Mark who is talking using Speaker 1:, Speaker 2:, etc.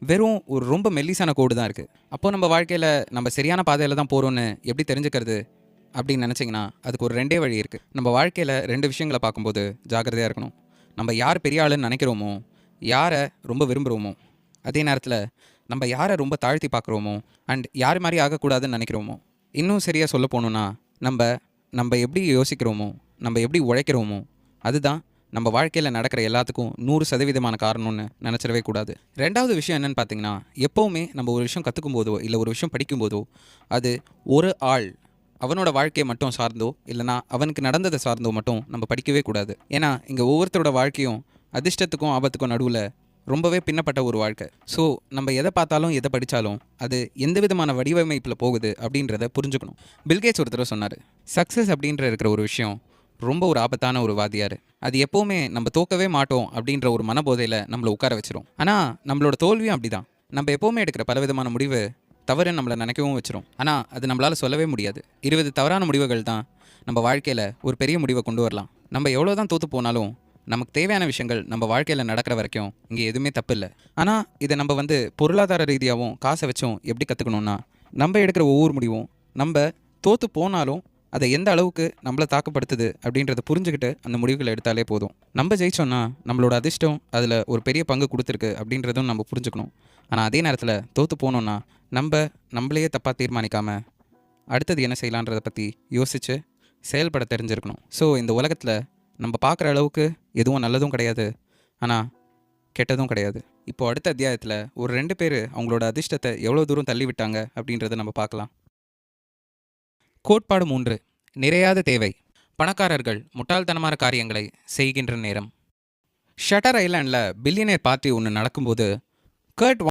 Speaker 1: வெறும் ஒரு ரொம்ப மெல்லிசான கோடு தான் இருக்கு. அப்போ நம்ம வாழ்க்கையில நம்ம சரியான பாதையில தான் போறோம்னு எப்படி தெரிஞ்சுக்கிறது? அப்படின்னு நினைச்சீங்கன்னா, அதுக்கு ஒரு 2டே வழி இருக்கு. நம்ம வாழ்க்கையில 2 விஷயங்கள பார்க்கும்போது ஜாக்கிரதையா இருக்கணும். நம்ம யார் பெரிய ஆளுன்னு நினைக்கிறோமோ, யார ரொம்ப விரும்புறோமோ, அதே நேரத்தில நம்ம யார ரொம்ப தாழ்த்தி பார்க்குறோமோ, அண்ட் யார் மாரி ஆகக்கூடாதுன்னு நினைக்கிறோமோ, இன்னும் சரியா சொல்ல போணும்னா, நம்ப நம்ப எப்படி யோசிக்கிறோமோ, நம்ம எப்படி உழைக்கிறோமோ, அதுதான் நம்ம வாழ்க்கையில நடக்கிற எல்லாத்துக்கும் 100% காரணம்னு நினச்சிடவே கூடாது. 2வது விஷயம் என்னன்னு பார்த்தீங்கன்னா, எப்பவுமே நம்ம ஒரு விஷயம் கத்துக்கும்போதோ, இல்ல ஒரு விஷயம் படிக்கும்போதோ, அது ஒரு ஆள் அவனோட வாழ்க்கைய மட்டும் சார்ந்தோ, இல்லன்னா அவனுக்கு நடந்தத சார்ந்தோ மட்டும் நம்ம படிக்கவே கூடாது. ஏன்னா, இங்க ஒவ்வொருத்தரோட வாழ்க்கையும் அதிர்ஷ்டத்துக்கும், ஆபத்துக்கும் நடுவுல ரொம்பவே பின்னப்பட்ட ஒரு வாழ்க்கை. ஸோ, நம்ம எத பார்த்தாலும், எத படிச்சாலும், அது எந்த விதமான வடிவமைப்புல போகுது அப்படின்றத புரிஞ்சுக்கணும். பில்கேட்ஸ் ஒரு தடவ சொன்னாரு, "சக்சஸ் அப்படின்ற இருக்கிற ஒரு விஷயம் ரொம்ப ஒரு ஆபத்தான ஒரு வாதியாரு. அது எப்பவுமே நம்ம தோக்கவே மாட்டோம் அப்படின்ற ஒரு மனபோதையில நம்மள உட்கார வச்சுரும். ஆனா, நம்மளோட தோல்வியும் அப்படிதான். நம்ம எப்பவுமே எடுக்கிற பலவிதமான முடிவு தவறுன்னு நம்மள நினைக்கவும் வச்சுரும். ஆனா, அது நம்மளால சொல்லவே முடியாது. 20 தவறான முடிவுகள் தான் நம்ம வாழ்க்கையில ஒரு பெரிய முடிவ கொண்டு வரலாம். நம்ம எவ்வளோ தான் தோத்து போனாலும், நமக்கு தேவையான விஷயங்கள் நம்ம வாழ்க்கையில நடக்கிற வரைக்கும் இங்க எதுவுமே தப்பில்ல. ஆனா, இத நம்ம பொருளாதார ரீதியாவும், காச வச்சும் எப்படி கத்துக்கணும்னா, நம்ம எடுக்கிற ஒவ்வொரு முடிவும், நம்ப தோத்து போனாலும், அத எந்த அளவுக்கு நம்மள தாக்கப்படுத்துது அப்படின்றத புரிஞ்சுகிட்டு அந்த முடிவுகள எடுத்தாலே போதும். நம்ம ஜெயிச்சோம்னா, நம்மளோட அதிர்ஷ்டம் அதுல ஒரு பெரிய பங்கு குடுத்துருக்கு அப்படின்றதும் நம்ம புரிஞ்சுக்கணும். ஆனா, அதே நேரத்துல தோத்து போனோம்னா, நம்ப நம்மளையே தப்பா தீர்மானிக்காம, அடுத்தது என்ன செய்யலான்றத பத்தி யோசிச்சு செயல்பட தெரிஞ்சிருக்கணும். ஸோ, இந்த உலகத்துல நம்ம பார்க்குற அளவுக்கு எதுவும் நல்லதும் கிடையாது. ஆனா, கெட்டதும் கிடையாது. இப்போ அடுத்த அத்தியாயத்துல ஒரு 2 பேரு அவங்களோட அதிர்ஷ்டத்த எவ்வளோ தூரம் தள்ளி விட்டாங்க அப்படின்றத நம்ம பார்க்கலாம். கோட்பாடு 3. நிறையாத தேவை. பணக்காரர்கள் முட்டாள்தனமான காரியங்களை செய்கின்ற நேரம். ஷட்டர் ஐலாண்ட்ல பில்லியனர் பார்ட்டி ஒன்று நடக்கும்போது, கர்ட்